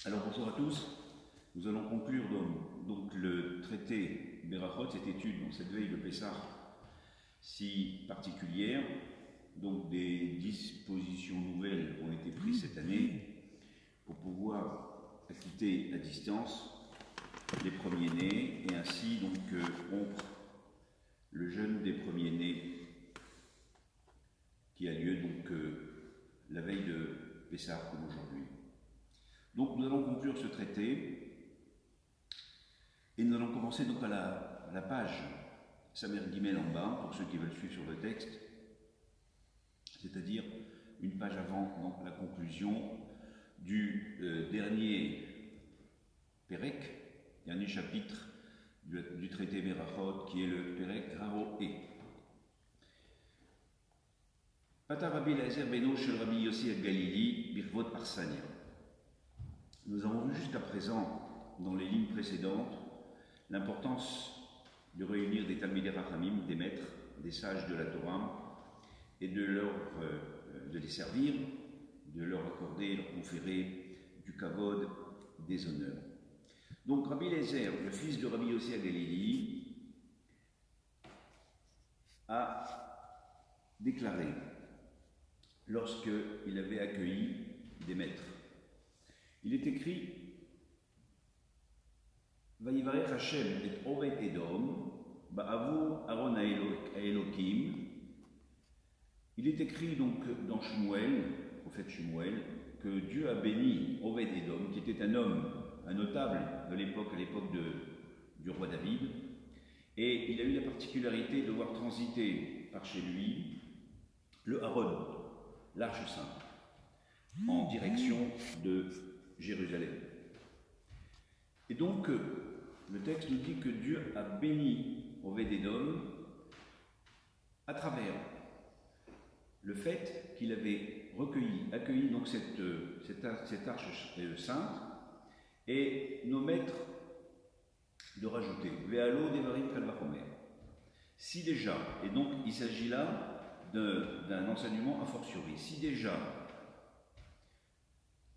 Alors bonsoir à tous. Nous allons conclure donc le traité Berachot, cette étude, dans cette veille de Pessah si particulière. Donc des dispositions nouvelles ont été prises cette année pour pouvoir acquitter à distance les premiers-nés et ainsi donc rompre le jeûne des premiers-nés qui a lieu donc la veille de Pessah comme aujourd'hui. Donc nous allons conclure ce traité et nous allons commencer donc à la page Samer Guimel en bas, pour ceux qui veulent suivre sur le texte, c'est-à-dire une page avant donc, la conclusion du dernier Pérec, dernier chapitre du traité Berachot, qui est le Pérec Raroé. Pata Rabbi Eliezer beno shel Rabbi Yossi al-Galili birvot Parsania. Nous avons vu jusqu'à présent, dans les lignes précédentes, l'importance de réunir des Talmidei Rachamim, des maîtres, des sages de la Torah, et de les servir, de leur accorder, leur conférer du kavod, des honneurs. Donc Rabbi Eliezer, le fils de Rabbi Yossi al-Galili, a déclaré, lorsqu'il avait accueilli des maîtres, il est écrit Vayivarech Hashem et Oved Edom ba'avur Aaron Elokim. Il est écrit donc dans Shmuel, prophète Shmuel, que Dieu a béni Oved Edom, qui était un homme, un notable de l'époque, à l'époque du roi David, et il a eu la particularité de voir transiter par chez lui le Aaron, l'Arche sainte, en direction de Jérusalem. Et donc, le texte nous dit que Dieu a béni Oved Edom à travers le fait qu'il avait accueilli donc cette arche sainte, et nos maîtres de rajouter Ve'alo devarim kal vachomer. Si déjà, et donc il s'agit là d'un enseignement a fortiori, si déjà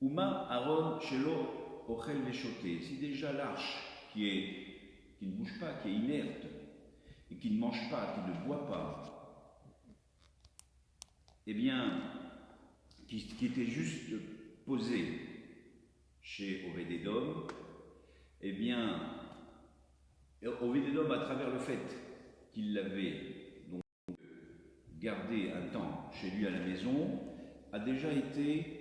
Uma Aaron Shelo Ochel Veshoté, si déjà l'arche qui ne bouge pas, qui est inerte, et qui ne mange pas, qui ne boit pas, eh bien, qui était juste posée chez Oved Edom, eh bien, Oved Edom, à travers le fait qu'il l'avait donc gardé un temps chez lui à la maison, a déjà été,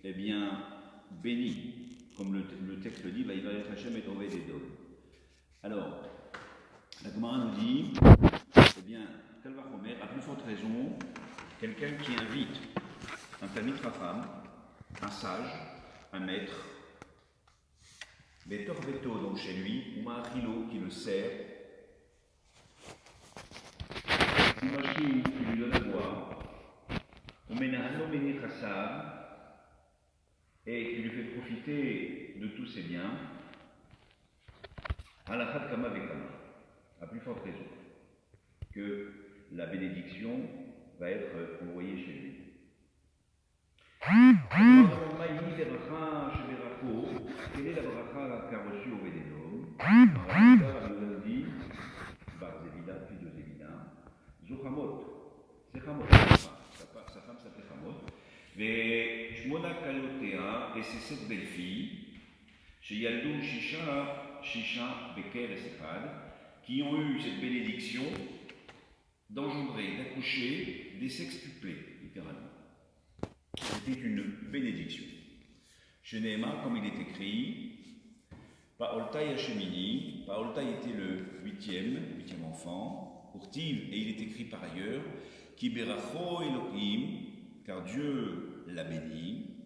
eh bien, béni. Comme le texte le dit, Vayivarech Hashem et Oved Edom. Alors, la Gemara nous dit, eh bien, Kal vachomer, à plus forte raison, quelqu'un qui invite un Talmid Chacham, un sage, un maître, Betor Veto, donc chez lui, ou Ma'achilo, qui le sert, ou Machiou, qui lui donne à boire, ou Menahano Meni Chassav, et qui lui fait profiter de tous ses biens, Halachat Kama Vekama, à plus forte raison, que la bénédiction va être envoyée chez lui. Quelle est la bracha qu'a reçue Oved Edom? Elle nous dit, Bar Zevida, fils de Zevida, Zochamot, c'est Chamot, sa femme s'appelait Chamot, et Shmona Kalotea, et ses 7 belles-filles, chez Yaldou Shisha, Beker et Sephad, qui ont eu cette bénédiction d'engendrer, d'accoucher des sextuplés, littéralement. C'était une bénédiction. Chez Nehema, comme il est écrit, Paoltai Hashemini, Paoltai était le huitième enfant, Urtiv, et il est écrit par ailleurs, Kiberacho Elohim, car Dieu l'a béni,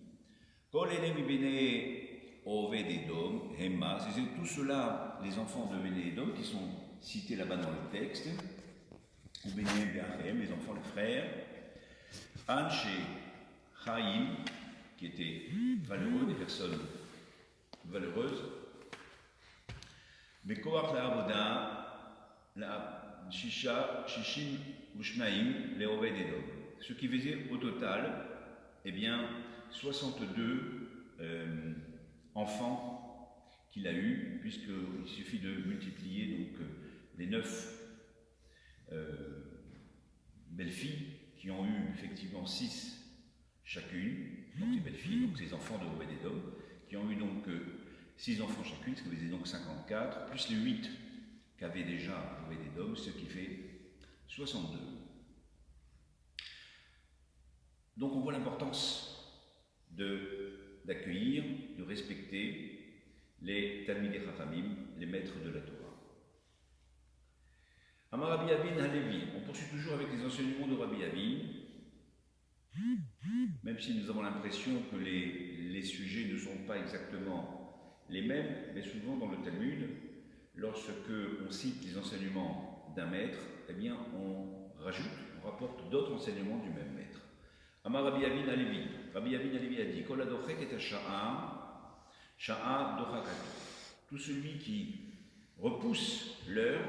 Kol Enem Ibene Oved Edom, Hemma, c'est tout cela, les enfants de Oved Edom, qui sont cités là-bas dans le texte, ou Benem Be'achem, les enfants, les frères, Anche Chaim, qui étaient valeureux, des personnes valeureuses, Bekoach la Avoda, la Shisha, Shishim Ushnaim, les Oved Edom. Ce qui faisait au total, eh bien, 62 enfants qu'il a eus, puisqu'il suffit de multiplier donc, les 9 belles-filles qui ont eu effectivement 6 chacune, donc ces belles-filles, donc ces enfants de Obed-Edom, qui ont eu donc 6 enfants chacune, ce qui faisait donc 54, plus les 8 qu'avait déjà Obed-Edom, ce qui fait 62. Donc on voit l'importance d'accueillir, de respecter les Talmidei Chachamim, les maîtres de la Torah. Amar Rabbi Avin Halevi, on poursuit toujours avec les enseignements de Rabbi Avin, même si nous avons l'impression que les sujets ne sont pas exactement les mêmes, mais souvent dans le Talmud, lorsque on cite les enseignements d'un maître, eh bien on rapporte d'autres enseignements du même maître. Amar Rabbi Avin Halevi, Rabbi Avin Halevi a dit, Kol adochek et sha'a dochakato. Tout celui qui repousse l'heure,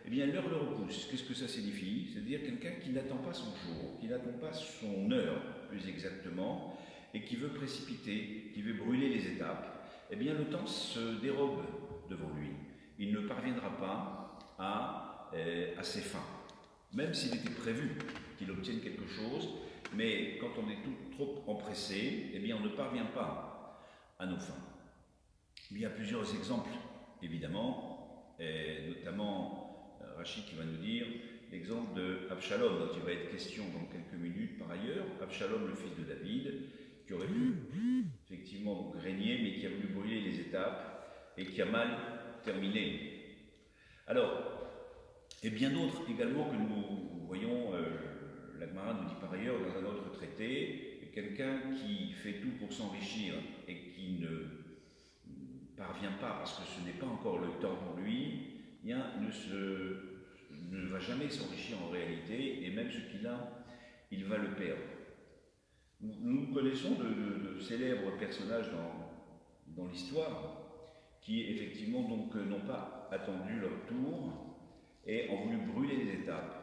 eh bien l'heure le repousse. Qu'est-ce que ça signifie? C'est-à-dire quelqu'un qui n'attend pas son jour, qui n'attend pas son heure, plus exactement, et qui veut précipiter, qui veut brûler les étapes, eh bien le temps se dérobe devant lui. Il ne parviendra pas à ses fins. Même s'il était prévu qu'il obtienne quelque chose, mais quand on est trop empressé, eh bien on ne parvient pas à nos fins. Il y a plusieurs exemples, évidemment, et notamment Rachid qui va nous dire l'exemple de Absalom, dont il va être question dans quelques minutes par ailleurs. Absalom, le fils de David, qui aurait pu effectivement régner, mais qui a voulu brûler les étapes et qui a mal terminé. Alors, et bien d'autres également que nous voyons, la Gemara nous dit par ailleurs dans un autre traité, quelqu'un qui fait tout pour s'enrichir et qui ne parvient pas parce que ce n'est pas encore le temps pour lui, bien, ne va jamais s'enrichir en réalité, et même ce qu'il a, il va le perdre. Nous connaissons de célèbres personnages dans l'histoire qui effectivement donc n'ont pas attendu leur tour et ont voulu brûler les étapes,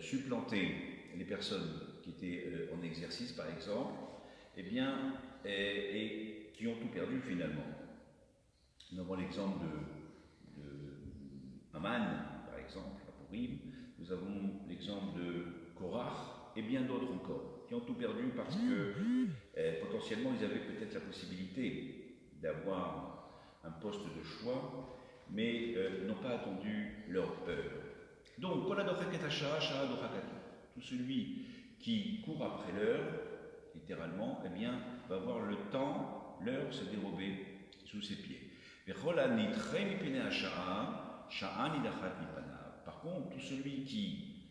supplanter les personnes qui étaient en exercice par exemple, eh bien, et qui ont tout perdu finalement. Nous avons l'exemple de Haman, par exemple, à Purim. Nous avons l'exemple de Korach et bien d'autres encore, qui ont tout perdu parce que potentiellement ils avaient peut-être la possibilité d'avoir un poste de choix, mais n'ont pas attendu leur heure. Donc, tout celui qui court après l'heure, littéralement, eh bien, va voir le temps, l'heure se dérober sous ses pieds. Par contre, tout celui qui,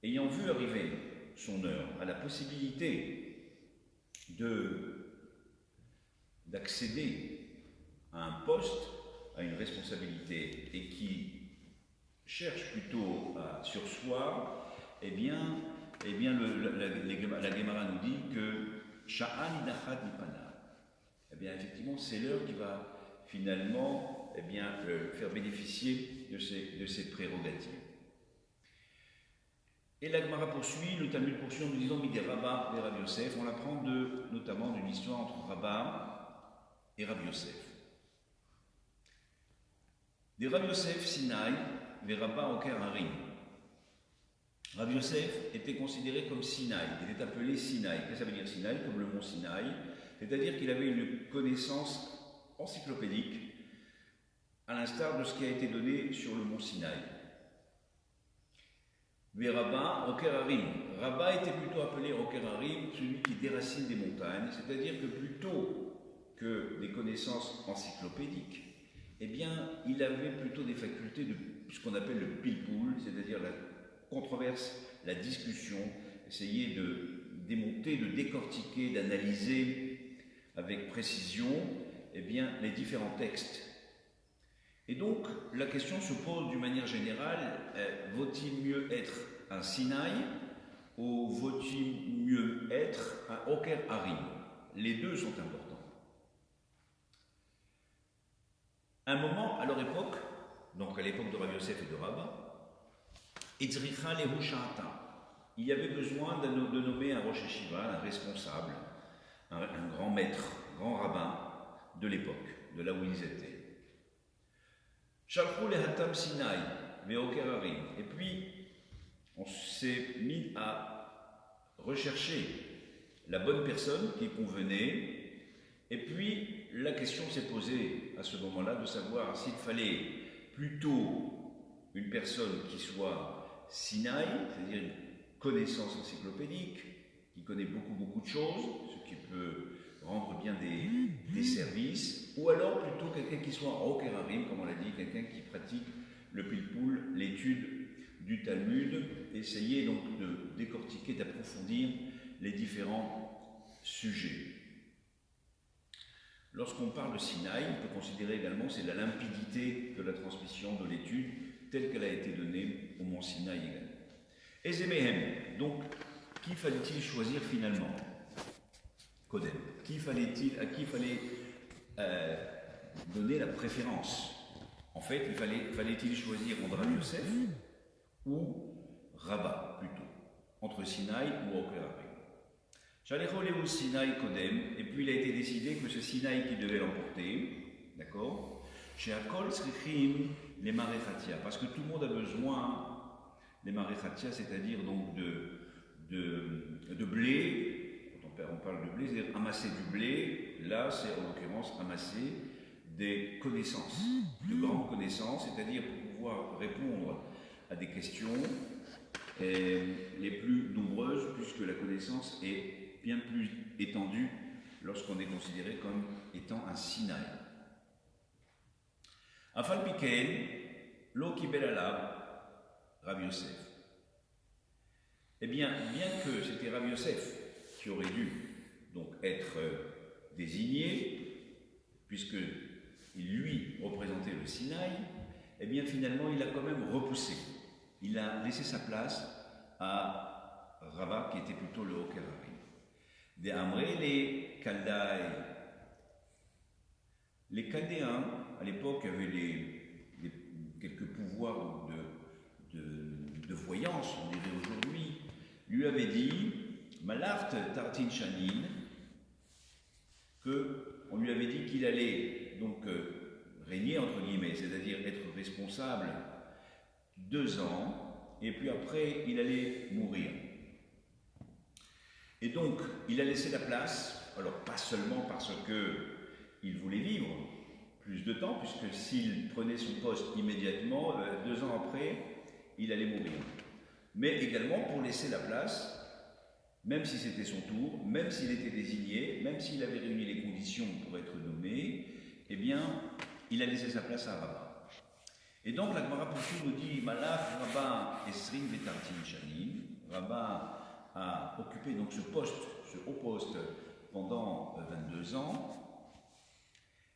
ayant vu arriver son heure, a la possibilité d'accéder à un poste, à une responsabilité, et qui cherche plutôt à sursoir, eh bien la Gemara nous dit que Sha'an idachat nipana. Eh bien, effectivement, c'est l'heure qui va finalement faire bénéficier de ses prérogatives. Et la Gemara poursuit, le Talmud poursuit en nous disant Midé Rabba et Rabbi Yosef. On l'apprend notamment d'une histoire entre Rabba et Rabbi Yosef. Des Rabbi Yosef Sinaï, des Rabba Oker Harim. Rabbi Yosef était considéré comme Sinaï, il était appelé Sinaï. Qu'est-ce que ça veut dire Sinaï? Comme le mont Sinaï, c'est-à-dire qu'il avait une connaissance encyclopédique, à l'instar de ce qui a été donné sur le mont Sinaï. Mais Rabba, Oker Harim. Rabba était plutôt appelé Oker Harim, celui qui déracine des montagnes, c'est-à-dire que plutôt que des connaissances encyclopédiques, eh bien, il avait plutôt des facultés de ce qu'on appelle le pilpoul, c'est-à-dire la controverse, la discussion, essayer de démonter, de décortiquer, d'analyser avec précision eh bien, les différents textes. Et donc, la question se pose d'une manière générale, vaut-il mieux être un Sinaï ou vaut-il mieux être un Oker Harim? Les deux sont importants. Un moment, à leur époque, donc à l'époque de Rabbi Yosef et de Rabba, Etzricha lehu sha'ata. Il y avait besoin de nommer un Rosh Yeshiva, un responsable, un grand maître, grand rabbin, de l'époque, de là où ils étaient. Shalchou le Hatam Sinaï, Veokerarim. Et puis, on s'est mis à rechercher la bonne personne qui convenait. Et puis, la question s'est posée à ce moment-là de savoir s'il fallait plutôt une personne qui soit Sinaï, c'est-à-dire une connaissance encyclopédique, qui connaît beaucoup de choses, ce qui peut rendre bien des services, ou alors plutôt quelqu'un qui soit en Okerarim, comme on l'a dit, quelqu'un qui pratique le pilpoul, l'étude du Talmud, essayer donc de décortiquer, d'approfondir les différents sujets. Lorsqu'on parle de Sinaï, on peut considérer également c'est la limpidité de la transmission de l'étude telle qu'elle a été donnée au mont Sinaï également. Ezemehem, donc qui fallait-il choisir finalement? Kodem. À qui fallait donner la préférence? En fait, fallait-il choisir entre Rav Yosef ou Rabat plutôt, entre Sinaï ou Okerarim. Shalechol ou Sinaï Kodem, et puis il a été décidé que c'est Sinaï qui devait l'emporter, d'accord? Chez Akol Srichim les Marechatia, parce que tout le monde a besoin des Marechatia, c'est-à-dire donc de blé. On parle de blé, c'est-à-dire amasser du blé. Là, c'est en l'occurrence amasser des connaissances, de grandes connaissances, c'est-à-dire pour pouvoir répondre à des questions les plus nombreuses, puisque la connaissance est bien plus étendue lorsqu'on est considéré comme étant un Sinaï. Afal Piken, lo kibel alav, Rav Yosef. Eh bien que c'était Rav Yosef qui aurait dû donc être désigné, puisqu'il lui représentait le Sinaï, eh bien finalement il a quand même repoussé. Il a laissé sa place à Rabat, qui était plutôt le Okerarim. Des Amré, les Chaldéens. Les Chaldéens, à l'époque, avaient quelques pouvoirs de voyance, on dirait aujourd'hui, lui avait dit Malart Tartin Shanin, qu'on lui avait dit qu'il allait donc régner, entre guillemets, c'est-à-dire être responsable 2 ans, et puis après il allait mourir. Et donc il a laissé la place, alors pas seulement parce qu'il voulait vivre plus de temps, puisque s'il prenait son poste immédiatement, 2 ans après, il allait mourir. Mais également pour laisser la place, même si c'était son tour, même s'il était désigné, même s'il avait réuni les conditions pour être nommé, eh bien, il a laissé sa place à Rabat. Et donc, la Gemara nous dit Malach Rabat Esrim Vetartin Shanim. Rabat a occupé donc ce haut poste, pendant 22 ans.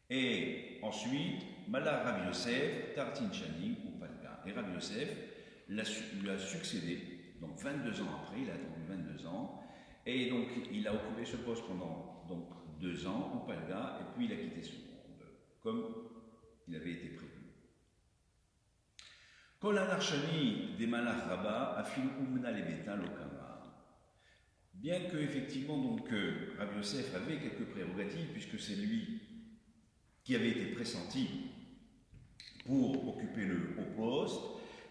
Et ensuite, Malach Rav Yosef, Tartin Shanim ou Palka. Et Rav Yosef lui a succédé, donc 22 ans après, il a attendu 22 ans. Et donc, il a occupé ce poste pendant donc 2 ans, ou Palga, et puis il a quitté ce monde, comme il avait été prévu. Kol anarchani des malach Rabat afil umna lebeta lokama. Bien que effectivement donc Rav Yosef avait quelques prérogatives, puisque c'est lui qui avait été pressenti pour occuper le haut poste,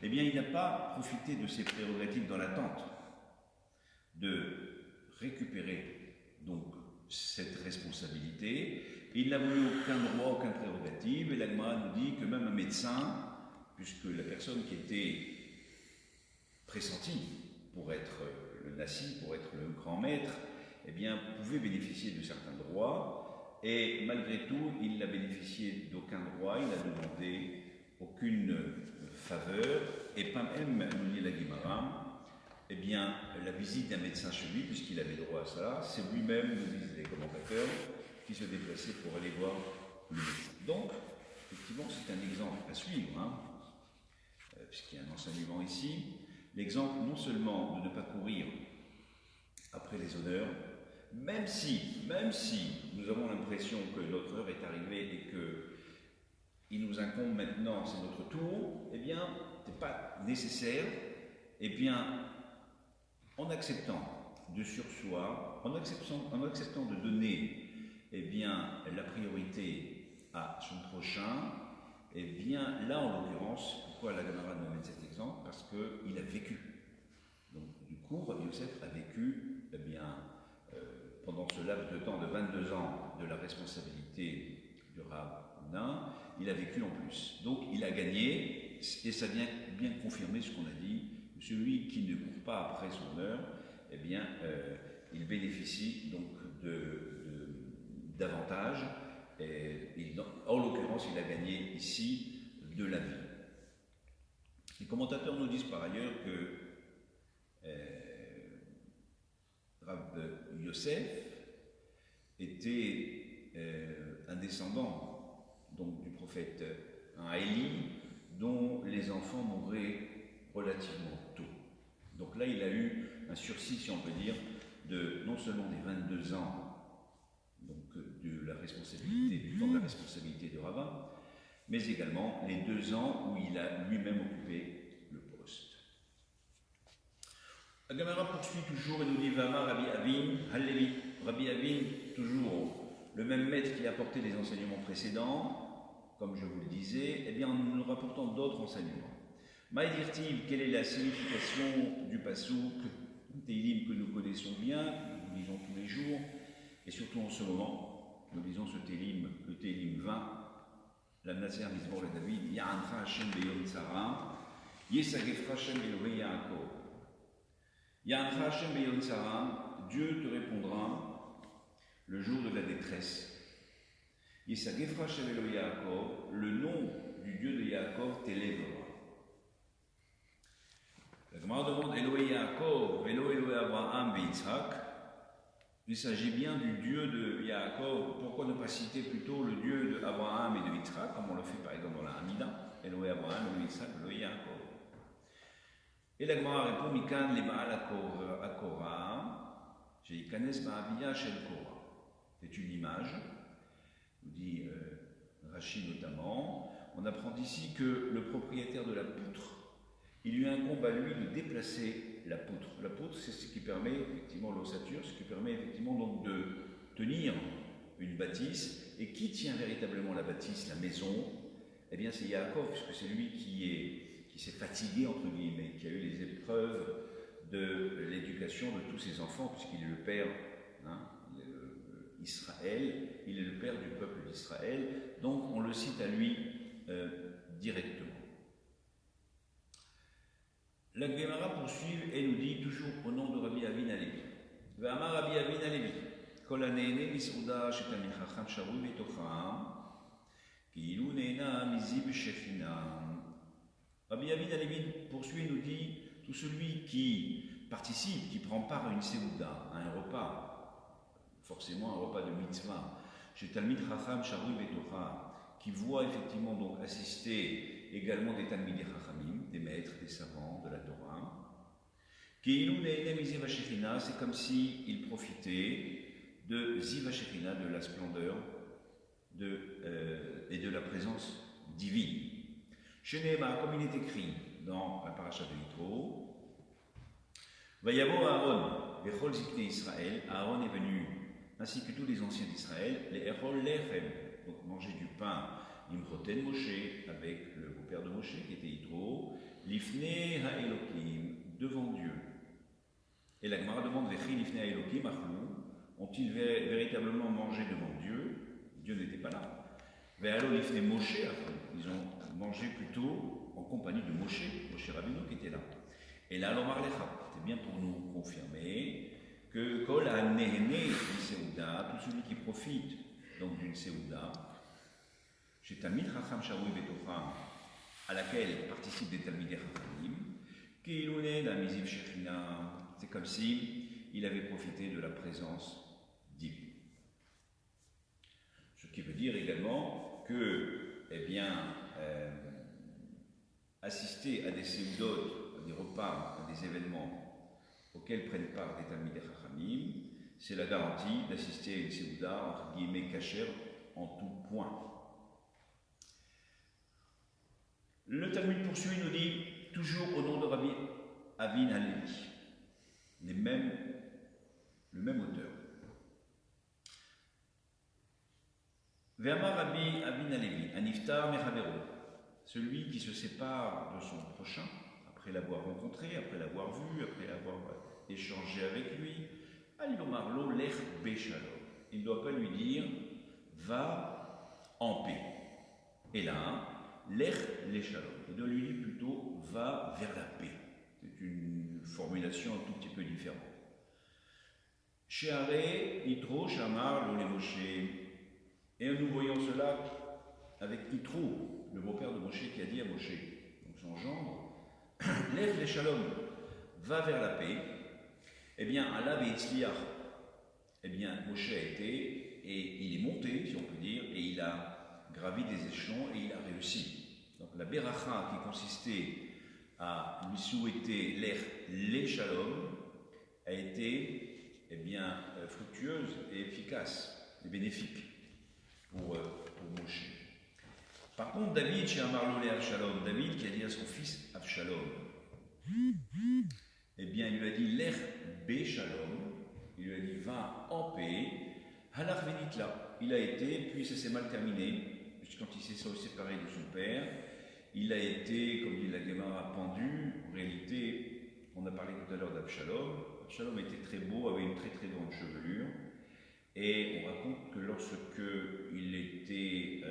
eh bien il n'a pas profité de ses prérogatives dans l'attente de récupérer donc cette responsabilité. Il n'a voulu aucun droit, aucune prérogative, et la Gemara nous dit que même un médecin, puisque la personne qui était pressentie pour être le Nassi, pour être le grand maître, eh bien pouvait bénéficier de certains droits, et malgré tout, il n'a bénéficié d'aucun droit, il n'a demandé aucune faveur, et pas même, nous dit la Gemara, eh bien, la visite d'un médecin chez lui, puisqu'il avait droit à ça, c'est lui-même, nous disent les commentateurs, qui se déplaçait pour aller voir le médecin. Donc, effectivement, c'est un exemple à suivre, puisqu'il y a un enseignement ici. L'exemple, non seulement de ne pas courir après les honneurs, même si nous avons l'impression que notre heure est arrivée et qu'il nous incombe maintenant, c'est notre tour, eh bien, ce n'est pas nécessaire, eh bien, en acceptant de sursoir, en acceptant de donner eh bien, la priorité à son prochain, eh bien, là, en l'occurrence, pourquoi la Gemara me met cet exemple? Parce qu'il a vécu. Donc, du coup, Rabbi Yosef a vécu, eh bien, pendant ce laps de temps de 22 ans de la responsabilité du rabbin, il a vécu en plus. Donc, il a gagné, et ça vient bien confirmer ce qu'on a dit, que celui qui ne court pas après son heure, eh bien, il bénéficie donc d'avantages. En l'occurrence, il a gagné ici de la vie. Les commentateurs nous disent par ailleurs que Rabbi Yosef était un descendant donc, du prophète Élie, dont les enfants mouraient relativement tôt. Donc là, il a eu un sursis, si on peut dire, de non seulement des 22 ans donc, de la responsabilité, du temps de la responsabilité de rabbin, mais également les 2 ans où il a lui-même occupé le poste. La Gemara poursuit toujours et nous dit Vama Rabbi Avin, Hallevi. Rabbi Avin, toujours le même maître qui a apporté les enseignements précédents, comme je vous le disais, eh bien en nous rapportant d'autres enseignements. Maïdirtiv, quelle est la signification du pasouk, Télim que nous connaissons bien, que nous lisons tous les jours, et surtout en ce moment, nous lisons ce Télim, le Télim 20, la Nasser Mizmor le David, Ya'ancha Hashem Beyom Tzara, Yesagefra Hashem Elohei Yaakov. Ya'ancha Hashem Beyom Tzara, Dieu te répondra le jour de la détresse. Yesagefra Hashem Elohei Yaakov, le nom du Dieu de Yaakov t'élèvera. La Gemara demande Elohei Yaakov, Elohei Abraham Yitzhak. Il s'agit bien du Dieu de Yaakov. Pourquoi ne pas citer plutôt le Dieu d'Abraham et de Yitzhak, comme on le fait par exemple dans la Hamida, Elohei Abraham, Elohei Yitzhak, Elohei Yaakov. Et la Gemara répond Mikan le Baal Akora, Sheikanes Ba'aviyah Shel Korah. C'est une image, nous dit Rashi notamment. On apprend ici que le propriétaire de la poutre, il lui incombe à lui de déplacer la poutre. La poutre, c'est ce qui permet effectivement l'ossature, ce qui permet effectivement donc de tenir une bâtisse. Et qui tient véritablement la bâtisse, la maison? Eh bien, c'est Yaakov, puisque c'est lui qui s'est fatigué, entre guillemets, qui a eu les épreuves de l'éducation de tous ses enfants, puisqu'il est le père Israël, il est le père du peuple d'Israël. Donc, on le cite à lui directement. La Gemara poursuit et nous dit toujours au nom de Rabbi Avin Alevi. V'amar Rabbi Avin Alevi, kol haneene misouda shetamid chacham sharui betocham, ki'ilu neena mizib shechina. Rabbi Avin Alevi poursuit et nous dit tout celui qui participe, qui prend part à une séouda, à un repas, forcément un repas de mitzvah, chez Talmid Chacham Sharui Betocham, qui voit effectivement donc assister également des Talmidei Chachamim, des maîtres, des savants de la Torah. Ki'ilu ne'enem Ziva Shechina, c'est comme s'il profitait de Ziva Shechina, de la splendeur et de la présence divine. Sheneema, comme il est écrit dans la paracha de Yitro, Vayavo Aaron, Vechol Zikne Israël, Aaron est venu, ainsi que tous les anciens d'Israël, les Echol Lechem, donc manger du pain, Imchoten Moshe, avec le beau-père de Moshe, qui était Yitro, Lifne Ha'elokim, devant Dieu. Et la Gemara demande, Vechi Lifne Ha'elokim, Achlou, ont-ils véritablement mangé devant Dieu? Dieu n'était pas là. Ve'alo Lifne Moshe, Achlou, ils ont mangé plutôt en compagnie de Moshe Rabbeinu qui était là. Et là, l'Omar Lecha, c'est bien pour nous confirmer que Kol HaNehene d'une Séouda, tout celui qui profite donc d'une Séouda, chez Talmid Chacham Sharui Betocham, à laquelle participent des Talmidei Chachamim, Ki'ilu la Miziv Shechina, c'est comme si il avait profité de la présence divine. Ce qui veut dire également que, eh bien, assister à des séoudotes, à des repas, à des événements auxquels prennent part des Talmidei Chachamim, c'est la garantie d'assister à une séouda, entre guillemets, cachère, en tout point. Le Talmud poursuit, nous dit, toujours au nom de Rabbi Avin Alevi, le même auteur. Ve'amar Rabbi Abin Alevi, Aniftar Mechavero, celui qui se sépare de son prochain, après l'avoir rencontré, après l'avoir vu, après l'avoir échangé avec lui, Alilomar Lo Lech Beshalom. Il ne doit pas lui dire va en paix. Et là, Lech Leshalom. Il doit lui dire plutôt va vers la paix. C'est une formulation un tout petit peu différente. Sheare Yitro Shamar Lo Le Moshe. Et nous voyons cela avec Yitro, le beau-père de Moshe qui a dit à Moshe, donc son gendre, Lech Leshalom, va vers la paix. Eh bien, Allah Be'etzliach, eh bien, Moshe a été, et il est monté, si on peut dire, et il a gravi des échelons et il a réussi. Donc la Beracha qui consistait à lui souhaiter les shalom a été, eh bien, fructueuse et efficace et bénéfique pour Moshe. Par contre, David, chez Amarlolé Avshalom, David qui a dit à son fils Avshalom, eh bien, il lui a dit l'ech Beshalom, il lui a dit va en paix, halach venitla. Il a été, puis ça s'est mal terminé, puisque quand il s'est séparé de son père, il a été, comme dit la Gemara, pendu. En réalité, on a parlé tout à l'heure d'Abshalom. Abshalom était très beau, avait une très très grande chevelure, et on raconte que lorsque il était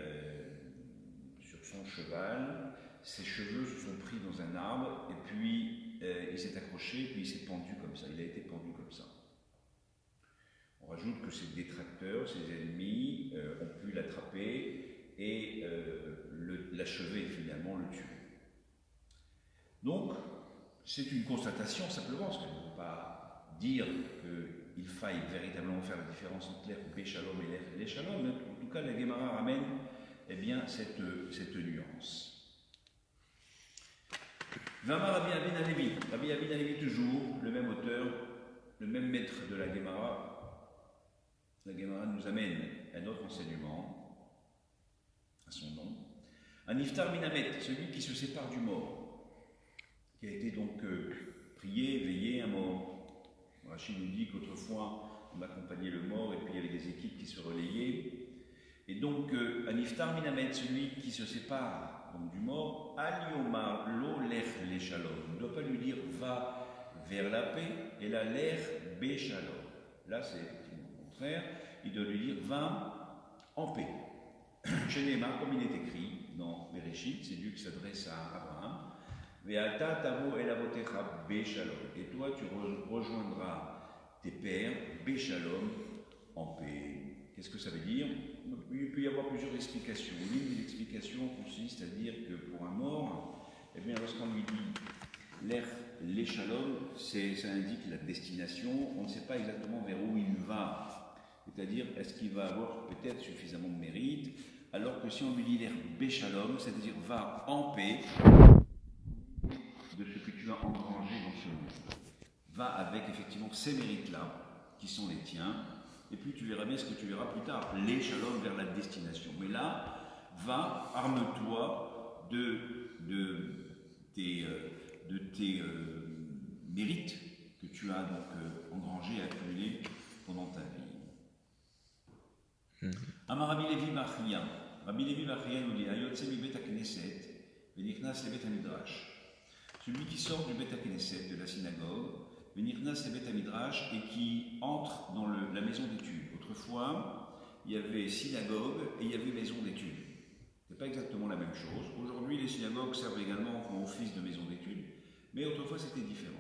sur son cheval, ses cheveux se sont pris dans un arbre, et puis il s'est accroché, puis il s'est pendu comme ça, il a été pendu comme ça. On rajoute que ses détracteurs, ses ennemis, ont pu l'attraper et l'achever finalement, le tuer. Donc, c'est une constatation simplement, parce qu'elle ne veut pas dire qu'il faille véritablement faire la différence entre l'air Béchalom et l'air Shalom, mais en tout cas, la Gemara ramène eh bien, cette nuance. Vamar Rabbi Abin Alevi. Rabbi Abin Alevi, toujours, le même auteur, le même maître de la Gemara. La Gemara nous amène un autre enseignement, à son nom. Un Iftar Minamet, celui qui se sépare du mort, qui a été donc prié, veillé, un mort. Rachid nous dit qu'autrefois, on accompagnait le mort et puis il y avait des équipes qui se relayaient. Et donc, un Iftar Minamet, celui qui se sépare donc, du mort, Al-Yomar lo lech le shalom. On ne doit pas lui dire va vers la paix, et là, lech be shalom. Là, c'est effectivement le contraire. Il doit lui dire va en paix. Chez Néma, comme il est écrit dans Bereshit, c'est Dieu qui s'adresse à Abraham. Ve'ata tavo el avotecha be shalom. Et toi, tu rejoindras tes pères be shalom en paix. Qu'est-ce que ça veut dire? Il peut y avoir plusieurs explications. L'une des explications consiste à dire que pour un mort, eh bien, lorsqu'on lui dit les shalom, ça indique la destination. On ne sait pas exactement vers où il va. C'est-à-dire, est-ce qu'il va avoir peut-être suffisamment de mérite, alors que si on lui dit l'air béchalom, c'est-à-dire va en paix de ce que tu as engrangé dans ce monde. Va avec effectivement ces mérites-là, qui sont les tiens. Et puis tu verras bien ce que tu verras plus tard, les shalom vers la destination. Mais là, va, arme-toi de tes mérites que tu as donc engrangés et accumulés pendant ta vie. Amar Rabbi Levi Bachia. Rabbi Levi Bachia nous dit Ayotse mi bet hakneset, venichnas le bet hamidrash. Celui qui sort du bet hakneset, de la synagogue, Venichnas le bet hamidrash, et qui entre dans la maison d'études. Autrefois, il y avait synagogue et il y avait maison d'études. Ce n'est pas exactement la même chose. Aujourd'hui, les synagogues servent également en office de maison d'études, mais autrefois c'était différent.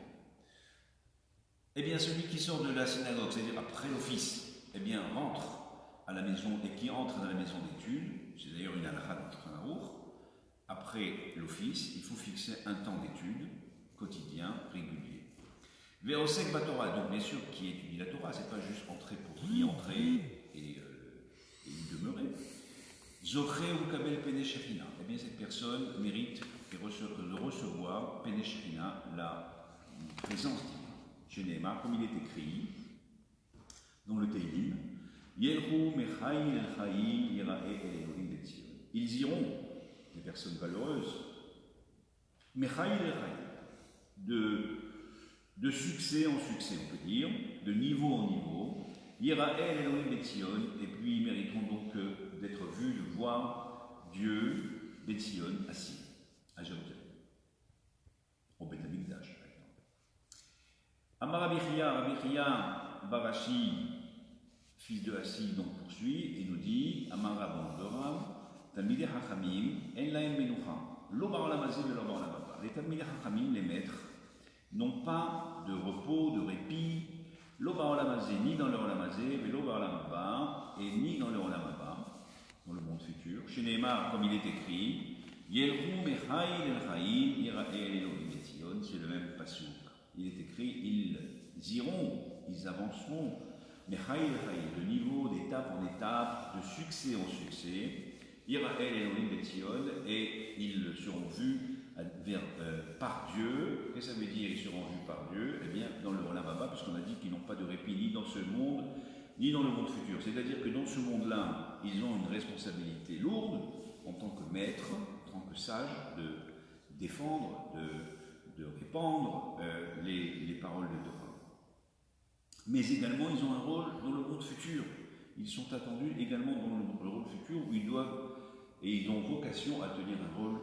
Eh bien, celui qui sort de la synagogue, c'est-à-dire après l'office, eh bien, rentre à la maison et qui entre dans la maison d'études, c'est d'ailleurs une halakha dans Shulchan Aruch, après l'office, il faut fixer un temps d'études quotidien, régulier. Ve'osek baTorah, donc bien sûr, qui étudie la Torah, c'est pas juste entrer pour y entrer et y demeurer. Zoché ou kabel pene shechina, eh bien cette personne mérite de recevoir pene shechina, la présence divine. Chez Néma, comme il est écrit dans le Teilim, Yelchu mechai el chai yirae el Elohim betzion. Ils iront, des personnes valeureuses, mechai el chai, de succès en succès, on peut dire, de niveau en niveau, Yirael Elohim Betzion, et puis ils mériteront donc d'être vus voir Dieu, Betzion, assis à Jérusalem, au Beth Amikdash, par exemple. Amar Rabbi Chia Barashi, fils de Assi, donc poursuit et nous dit Amar Rabban Doram, Talmidei Chachamim, En Lahem Menucha, Lo Ba'olam Hazeh Velo Ba'olam Haba. Les Talmidei Chachamim, les maîtres, n'ont pas de repos, de répit, Lo Ba'olam Hazeh, ni dans le Olam Hazeh, Velo Ba'olam Haba, et ni dans le Olam Haba, dans le monde futur. Chez Neymar, comme il est écrit, Yelchum Echai El Chaim, Yira'el Elohim Betzion, c'est le même passouk. Il est écrit, ils iront, ils avanceront, Mechaï El Chaim, de niveau, d'étape en étape, de succès en succès, Yira'el Elohim Betzion, et ils seront vus par Dieu. Qu'est-ce que ça veut dire, ils seront vus par Dieu? Eh bien, dans le Olam Haba, puisqu'on a dit qu'ils n'ont pas de répit ni dans ce monde, ni dans le monde futur. C'est-à-dire que dans ce monde-là, ils ont une responsabilité lourde en tant que maître, en tant que sage, de défendre, de répandre les paroles de Torah. Mais également, ils ont un rôle dans le monde futur. Ils sont attendus également dans le rôle futur où ils doivent, et ils ont vocation à tenir un rôle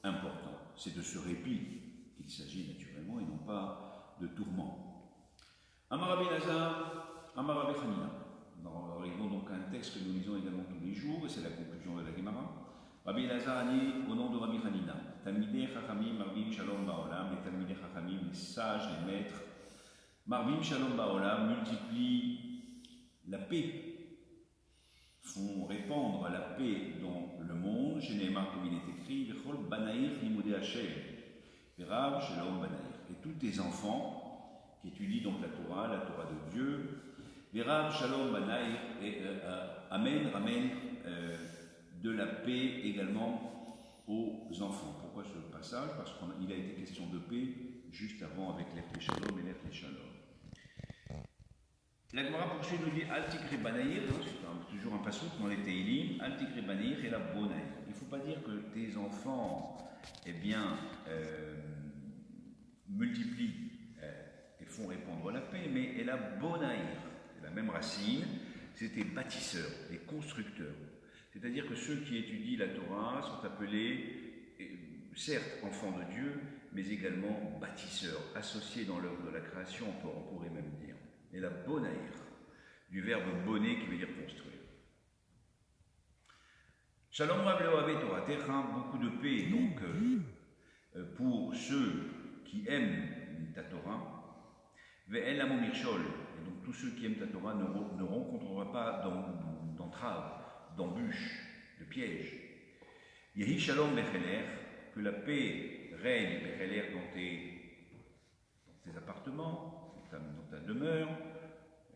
important. C'est de ce répit qu'il s'agit naturellement et non pas de tourment. Amar Rabbi Elazar, Amar Rabbi Hanina. Nous arrivons donc à un texte que nous lisons également tous les jours, et c'est la conclusion de la Gemara. Rabbi Elazar a dit au nom de Rabbi Hanina, Talmidei Chachamim Marbim Shalom Ba'olam, les Talmidei Chachamim, les sages, les maîtres, Marbim Shalom Ba'olam, multiplient la paix, font répandre la paix dans le monde. Chez Neymar, comme il est écrit, Vechol Banaïr Limudei Hashem, Verav Shalom Banaïr. Et tous tes enfants qui étudient donc la Torah de Dieu, Verav Shalom Banaïr, et Amen, ramène de la paix également aux enfants. Pourquoi ce passage? Parce qu'il a été question de paix juste avant avec l'Efle Shalom et l'Efle Shalom. La Gemara poursuit nous dit Al-Tikri Banaïr, c'est toujours un passouk dans les Teilim, Al-Tikri Banaïr et la Bonaïr. Il ne faut pas dire que tes enfants, eh bien, multiplient et font répandre la paix, mais et la Bonaïr, c'est la même racine, c'était bâtisseurs, les constructeurs. C'est-à-dire que ceux qui étudient la Torah sont appelés, certes, enfants de Dieu, mais également bâtisseurs, associés dans l'œuvre de la création, on pourrait même dire. Et la bonaïr, du verbe bonner qui veut dire construire. Shalom Rav Leohavé Torah Techa, beaucoup de paix donc pour ceux qui aiment ta Torah. Ve'el Amo Mirchol, et donc tous ceux qui aiment ta Torah ne rencontreront pas d'entraves, d'embûches, de pièges. Yehi Shalom Becheler, que la paix règne Becheler dans tes appartements, dans ta demeure.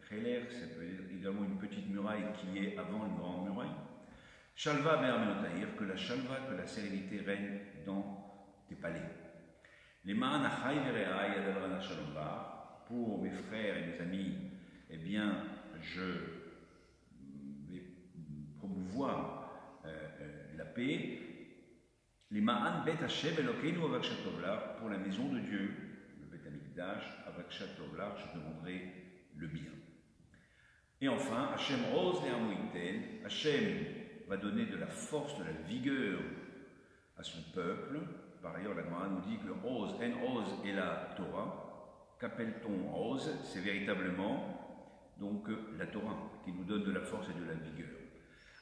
Cheler, ça peut être également une petite muraille qui est avant une grande muraille. Shalva Be'amenotaïr, que la shalva, que la sérénité règne dans tes palais. Les ma'an achai ve're'ai adavran shalom ba, pour mes frères et mes amis, eh bien, je vais promouvoir la paix. Les ma'an bet Hashem Elokeinu avak shatovlar, pour la maison de Dieu, le Bet Amikdash, avak shatovlar, je demanderai le bien. Et enfin, Hashem ose les amoïten, Hashem va donner de la force, de la vigueur à son peuple. Par ailleurs, la Gemara nous dit que ose, en ose est la Torah. Qu'appelle-t-on ose? C'est véritablement donc la Torah qui nous donne de la force et de la vigueur.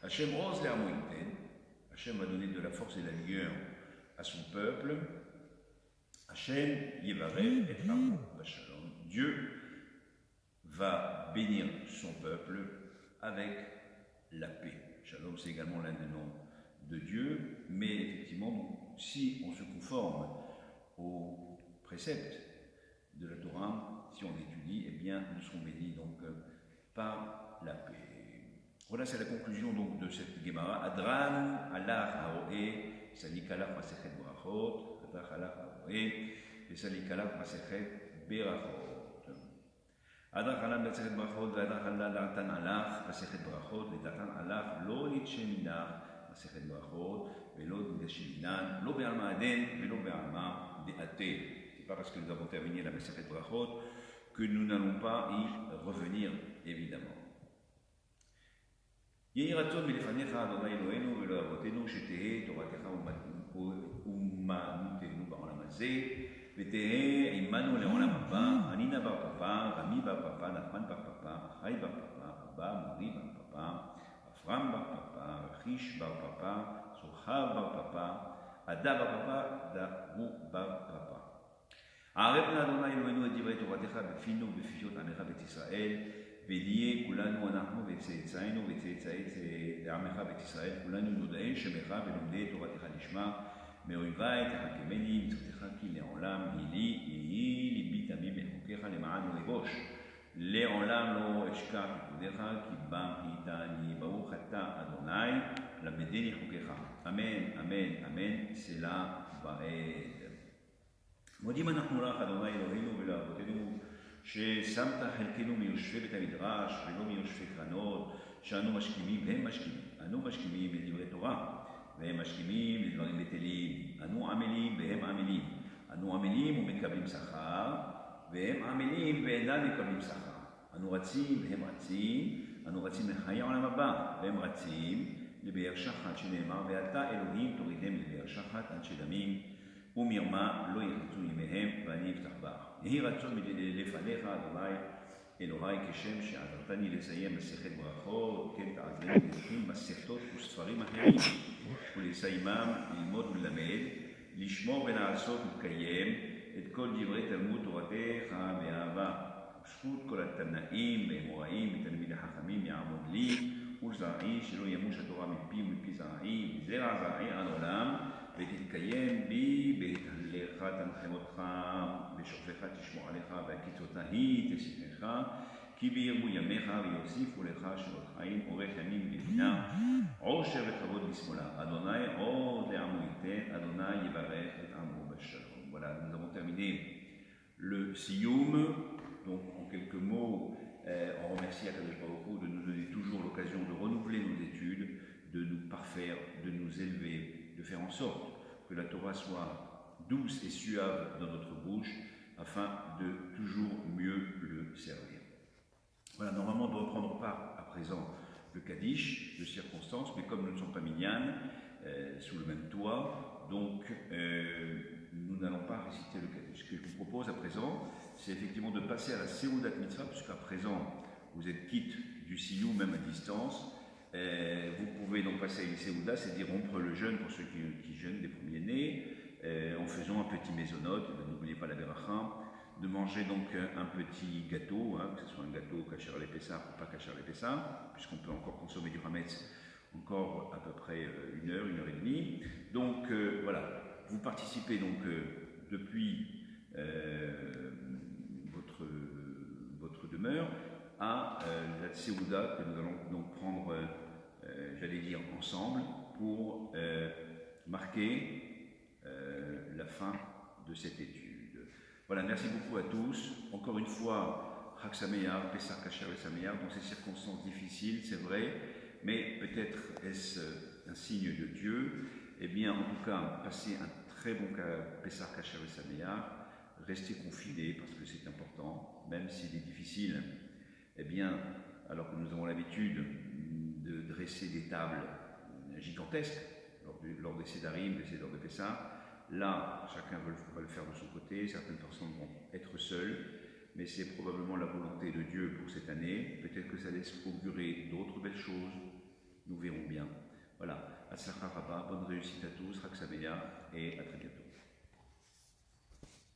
Hashem ose les amoïten, Hashem va donner de la force et de la vigueur à son peuple. Hashem Yevareh et Shalom. Dieu va bénir son peuple avec la paix. Shalom, c'est également l'un des noms de Dieu, mais effectivement, si on se conforme aux préceptes de la Torah, si on étudie, eh bien, nous serons bénis donc par la paix. Voilà, c'est la conclusion donc de cette Gemara. Adran, Allah, Haoé, Salikalach, Masechet, Brachot, Adran, Allah, Haoé, et Salikalach, Masechet, Berachot. Adran, Allah, Masechet, Brachot, Adran, Allah, Latan, Allah, Masechet, Brachot, Latan, Allah, Lo, Litchemina, Masechet, Brachot, Velo, Nidashiminan, Lo, Be'alma, Aden, Velo, Be'alma, Be'ate. C'est pas parce que nous avons terminé la Masechet, Brachot que nous n'allons pas y revenir, évidemment. יהי רצון מלפניך, אדוני אלוהינו ולא אבותינו, שתהא תורתך אומנותנו בעולם הזה, ותהא עמנו לעולם הבא, ענינה בר פפא, רמי בר פפא, נחמן בר פפא, חי בר פפא, אבא, מורי בר פפא, אברהם בר פפא, רכיש בר פפא, סוחר בר פפא, עדה בר פפא, דהו בר פפא. הערב נא אדוני אלוהינו את דברי תורתך בפינו ובפיוט עמך בית ישראל, ונהיה כולנו אנחנו וצאצאינו וצאצאי עמך בית ישראל, כולנו יודעי שמך ולומדי תורתך לשמה, מאויבי תחכמני מצוותיך כי לעולם יהי ליבי תמים בחוקיך למען לא אבוש. לעולם לא אשכח פקודיך כי בם איתני, ברוך אתה אדוני למדני חוקיך. אמן, אמן, אמן, סלה ועד. מודים אנחנו לך אדוני אלוהינו ולאבותינו ששמת חלקנו מיושבי בית המדרש ולא מיושבי קרנות, שאנו משכימים והם משכימים. אנו משכימים לדברי תורה והם משכימים לדברים בטלים. אנו עמלים והם עמלים. אנו עמלים ומקבלים שכר והם עמלים ואינם מקבלים שכר. אנו רצים והם רצים. אנו רצים לחיי העולם הבא והם רצים לבאר שחת, שנאמר ואתה אלוהים תורידם לבאר שחת עד שדמים ומרמה לא יחצו ימיהם ואני אפתח בך. יהי רצון לפניך אדוני אלוהי כשם שעזרתני לסיים מסכת ברכות, כן תעזרני להתחיל מסכתות וספרים אחרים ולסיימם ללמוד וללמד, לשמור ולעשות ולקיים את כל דברי תלמוד תורתך באהבה. וזכות כל התנאים והאמוראים ותלמידי החכמים יעמוד לי ולזרעי, שלא ימוש התורה מפי ומפי זרעי וזרע זרעי עד עולם, ותתקיים בי בהתהלך תנחם אותך ושופך תשמור עליך והקיצותה היא תשיחך, כי בירבו ימיך ויוסיפו לך שנות חיים אורך ימים בבינה עושר וכבוד בשמאלה. אדוני עוד לעמו ייתן, אדוני יברך את עמו בשלום. Voilà, nous avons terminé le Sioum. Donc en quelques mots, on remercie Akadosh Baruch Hu de nous donner toujours l'occasion de renouveler nos études, de nous parfaire, de nous élever, de faire en sorte que la Torah soit douce et suave dans notre bouche, afin de toujours mieux le servir. Voilà, normalement on ne reprendra pas à présent le Kaddish de circonstance, mais comme nous ne sommes pas minyanes, sous le même toit, donc nous n'allons pas réciter le Kaddish. Ce que je vous propose à présent, c'est effectivement de passer à la Seudat Mitzvah, puisqu'à présent vous êtes quitte du Siyou, même à distance. Vous pouvez donc passer à une Seuda, c'est-à-dire rompre le jeûne pour ceux qui jeûnent des premiers-nés, en faisant un petit mésonote, n'oubliez pas la beracha, de manger donc un petit gâteau, que ce soit un gâteau kasher les Pessah ou pas kasher les Pessah, puisqu'on peut encore consommer du Hametz encore à peu près 1 heure, 1 heure et demie. Donc voilà, vous participez donc depuis votre demeure à la Seuda que nous allons donc prendre, j'allais dire, ensemble pour marquer la fin de cette étude. Voilà, merci beaucoup à tous. Encore une fois, Chag Sameach, Pessah Kasher et Sameach, dans ces circonstances difficiles, c'est vrai, mais peut-être est-ce un signe de Dieu. Eh bien, en tout cas, passez un très bon Pessah Kasher et Sameach, restez confinés parce que c'est important, même s'il est difficile. Eh bien, alors que nous avons l'habitude de dresser des tables gigantesques lors des Sédarim, des Sédor de Pessah, là, chacun va le faire de son côté, certaines personnes vont être seules, mais c'est probablement la volonté de Dieu pour cette année. Peut-être que ça laisse augurer d'autres belles choses, nous verrons bien. Voilà, Atzlacha Rabba, bonne réussite à tous, Chag Sameach et à très bientôt.